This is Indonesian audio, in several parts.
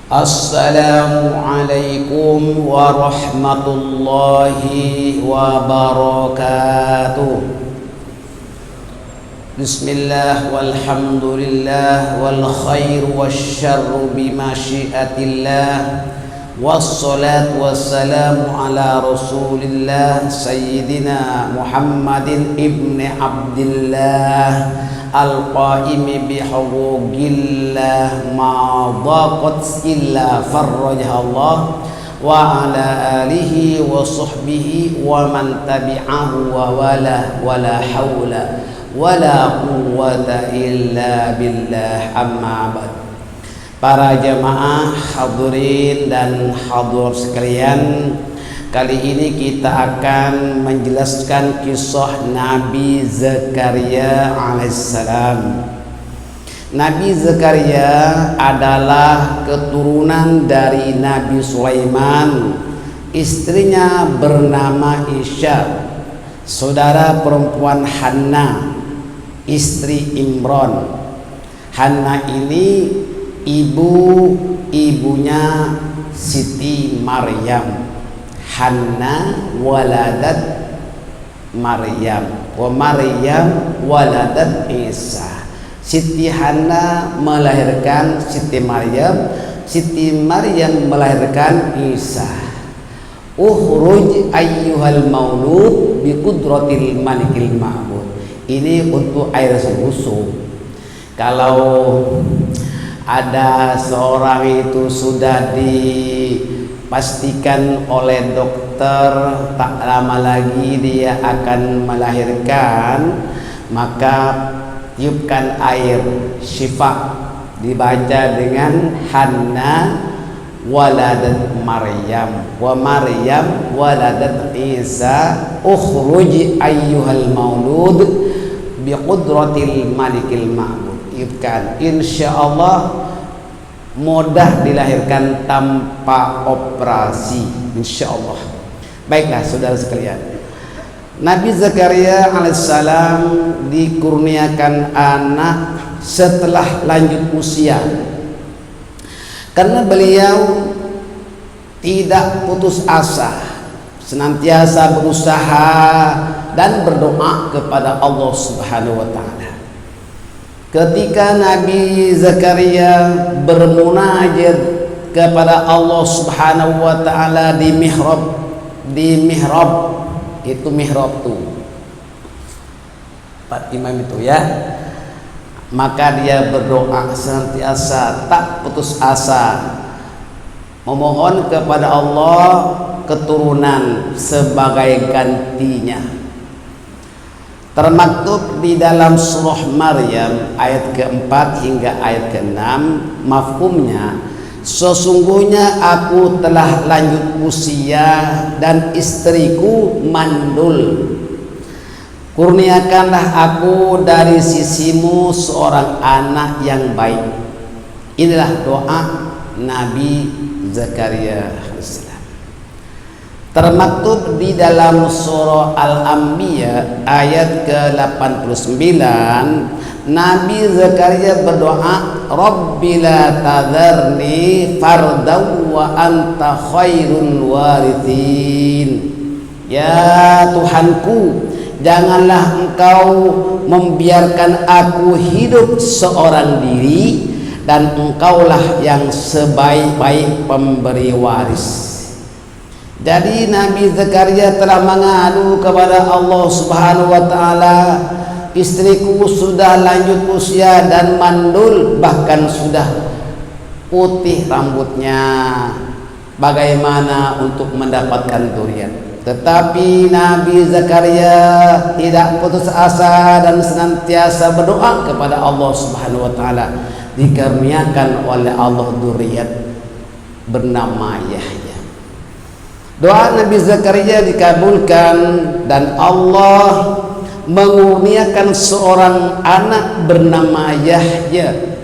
Assalamualaikum warahmatullahi wabarakatuh. Bismillah walhamdulillah wal khairu wasyarru bimasyiatillah. Wassalatu wassalamu ala rasulillah Sayyidina Muhammadin ibni Abdillah al-qaimi bihuquqillah ma dhaqat illa farrajahallah wa ala alihi wa sahbihi wa man tabi'ahu wa wala hawla wala quwwata illa billah, amma ba'd. Para jamaah hadirin dan hadir sekalian, kali ini kita akan menjelaskan kisah Nabi Zakaria alaihissalam. Nabi Zakaria adalah keturunan dari Nabi Sulaiman. Istrinya bernama Isya, saudara perempuan Hannah, istri Imran. Hannah ini ibunya Siti Maryam. Hannah waladat Maryam wa Maryam waladat Isa. Siti Hannah melahirkan Siti Maryam, Siti Maryam melahirkan Isa. Ukhruj ayyuhal maulud bi qudratil malikil ma'bud. Ini untuk air susu. Kalau ada seorang itu sudah dipastikan oleh dokter tak lama lagi dia akan melahirkan, maka tiupkan air syifa, dibaca dengan Hannah waladat Maryam wa Maryam waladat Isa. Ukhruj ayyuhal maulud bi qudratil malikil ma'bud. Tiupkan, insyaallah mudah dilahirkan tanpa operasi, insyaallah. Baiklah saudara sekalian, Nabi Zakaria alaihissalam dikurniakan anak setelah lanjut usia, karena beliau tidak putus asa, senantiasa berusaha dan berdoa kepada Allah Subhanahu wa taala. Ketika Nabi Zakaria bermunajat kepada Allah Subhanahu wa taala di mihrab, itu mihrab tuh Pak Imam itu ya, maka dia berdoa senantiasa tak putus asa, memohon kepada Allah keturunan sebagai gantinya. Termaktub di dalam surah Maryam ayat keempat hingga ayat keenam, mafhumnya, sesungguhnya aku telah lanjut usia dan istriku mandul. Kurniakanlah aku dari sisimu seorang anak yang baik. Inilah doa Nabi Zakaria alaihissalam. Termaktub di dalam surah Al-Anbiya ayat ke-89, Nabi Zakaria berdoa, Rabbi la tadharni fardaw wa anta khairul warithin. Ya Tuhanku, janganlah engkau membiarkan aku hidup seorang diri, dan engkaulah yang sebaik-baik pemberi waris. Jadi Nabi Zakaria telah mengadu kepada Allah Subhanahu wa taala, istriku sudah lanjut usia dan mandul, bahkan sudah putih rambutnya. Bagaimana untuk mendapatkan durian? Tetapi Nabi Zakaria tidak putus asa dan senantiasa berdoa kepada Allah Subhanahu wa taala. Dikaruniakan oleh Allah durian bernama Yahya. Doa Nabi Zakaria dikabulkan dan Allah mengurniakan seorang anak bernama Yahya.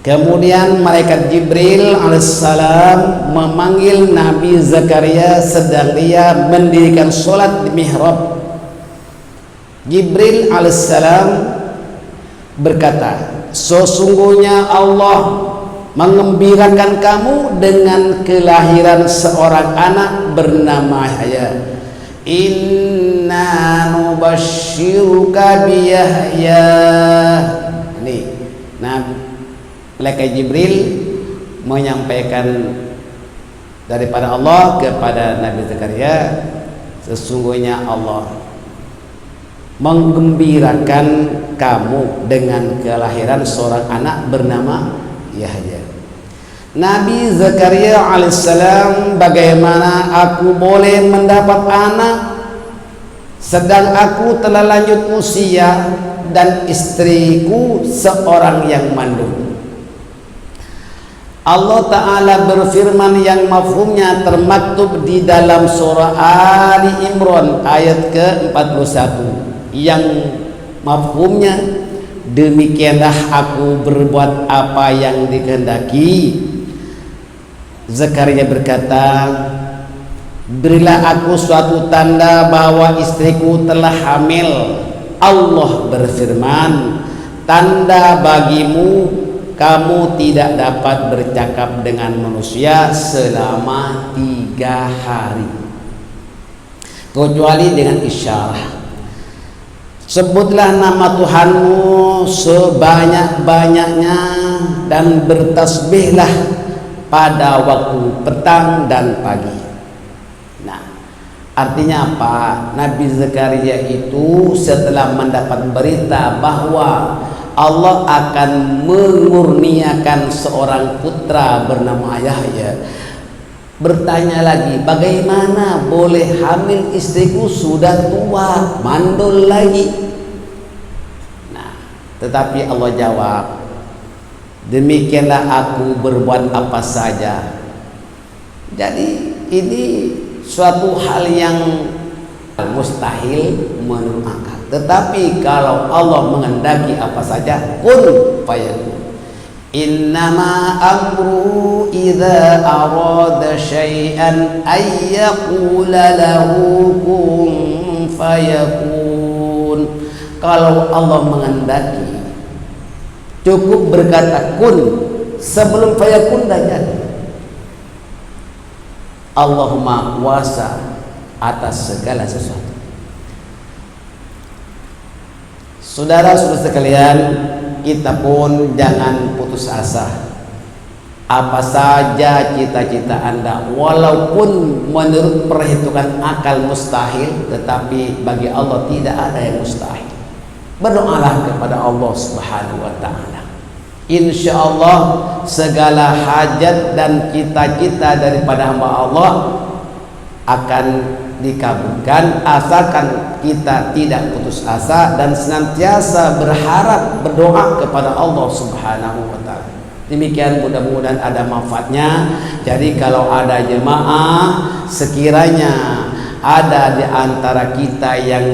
Kemudian malaikat Jibril alaihissalam memanggil Nabi Zakaria sedang dia mendirikan sholat di mihrab. Jibril alaihissalam berkata, sesungguhnya Allah mengembirakan kamu dengan kelahiran seorang anak bernama Yahya. Inna nubashiruka bi Yahya. Ini malaikat Jibril menyampaikan daripada Allah kepada Nabi Zakaria, sesungguhnya Allah menggembirakan kamu dengan kelahiran seorang anak bernama Yahya. Nabi Zakaria alaihissalam, bagaimana aku boleh mendapat anak sedang aku telah lanjut usia dan istriku seorang yang mandul. Allah Ta'ala berfirman yang mafhumnya termaktub di dalam surah Ali Imran ayat ke-41, yang mafhumnya, demikianlah aku berbuat apa yang dikehendaki. Zakaria berkata, berilah aku suatu tanda bahwa istriku telah hamil. Allah berfirman, tanda bagimu, kamu tidak dapat bercakap dengan manusia selama 3 hari kecuali dengan isyarat. Sebutlah nama Tuhanmu sebanyak-banyaknya dan bertasbihlah pada waktu petang dan pagi. Nah, artinya apa? Nabi Zakaria itu setelah mendapat berita bahwa Allah akan mengurniakan seorang putra bernama Yahya, bertanya lagi, bagaimana boleh hamil, istriku sudah tua, mandul lagi. Nah, tetapi Allah jawab, demikianlah aku berbuat apa saja. Jadi ini suatu hal yang mustahil menurut akal, tetapi kalau Allah menghendaki apa saja, kun fayakun. Innama amru idza arada syai'an ay yaqula lahu kun fayakun. Kalau Allah menghendaki, cukup berkata kun, sebelum fayakun dah jadi. Allahumma kuasa atas segala sesuatu. Saudara-saudara sekalian, kita pun jangan putus asa. Apa saja cita-cita Anda, walaupun menurut perhitungan akal mustahil, tetapi bagi Allah tidak ada yang mustahil. Berdoalah kepada Allah Subhanahu wa Ta'ala. Insya Allah segala hajat dan cita-cita daripada hamba Allah akan dikabulkan, asalkan kita tidak putus asa dan senantiasa berharap, berdoa kepada Allah Subhanahu wa Ta'ala. Demikian, mudah-mudahan ada manfaatnya. Jadi kalau ada jemaah sekiranya ada di antara kita yang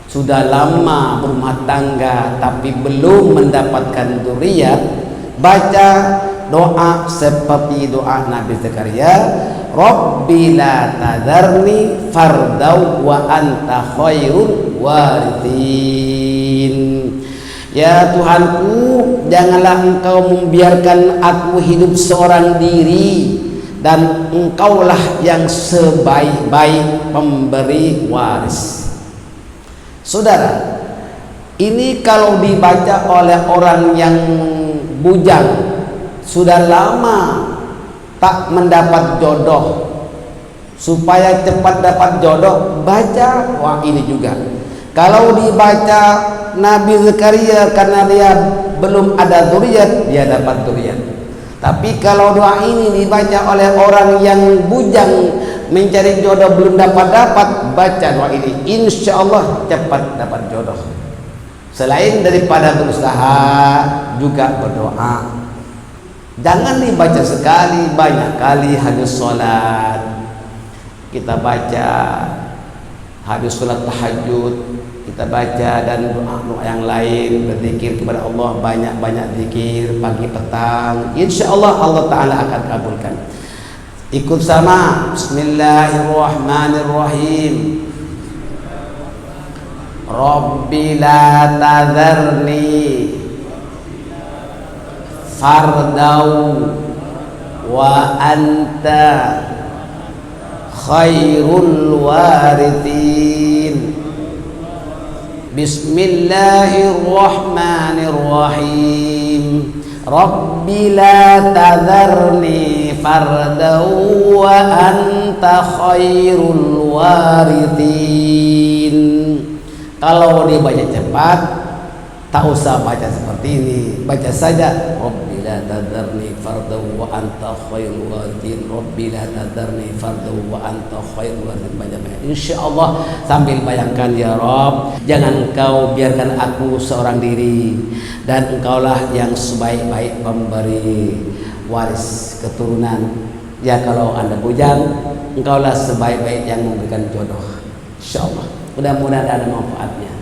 sudah lama berumah tangga tapi belum mendapatkan dzurriyyah, baca doa seperti doa Nabi Zakaria, Rabbi la tadharni fardau wa anta khairul warithin. Ya Tuhanku, janganlah Engkau membiarkan aku hidup seorang diri, dan Engkaulah yang sebaik-baik pemberi waris. Saudara, ini kalau dibaca oleh orang yang bujang, sudah lama tak mendapat jodoh, supaya cepat dapat jodoh, baca doa ini juga. Kalau dibaca Nabi Zakaria karena dia belum ada dzurriyyah, dia dapat dzurriyyah. Tapi kalau doa ini dibaca oleh orang yang bujang mencari jodoh belum dapat, baca doa ini, insya Allah cepat dapat jodoh. Selain daripada berusaha, juga berdoa. Jangan dibaca sekali, banyak kali. Habis sholat kita baca, habis sholat tahajud kita baca, dan doa-doa yang lain, berzikir kepada Allah, banyak-banyak zikir pagi petang. Insya Allah Allah Ta'ala akan kabulkan. Ikut sama, Bismillahirrahmanirrahim. Rabbi la tadharni fardau wa anta khairul warithin. Bismillahirrahmanirrahim. Rabbi la tadharni fardau wa anta khairul warithin. Kalau dibaca cepat, tak usah baca seperti ini, baca saja Rabbi la tadharni fardau wa anta khairul warithin. Rabbi la tadharni fardau wa anta khairul warithin. Baca-baca insyaallah sambil bayangkan, ya Rabb, jangan Engkau biarkan aku seorang diri, dan Engkaulah yang sebaik-baik pemberi waris keturunan. Ya kalau Anda bujang, Engkaulah sebaik-baik yang memberikan jodoh. Insyaallah mudah-mudahan ada manfaatnya.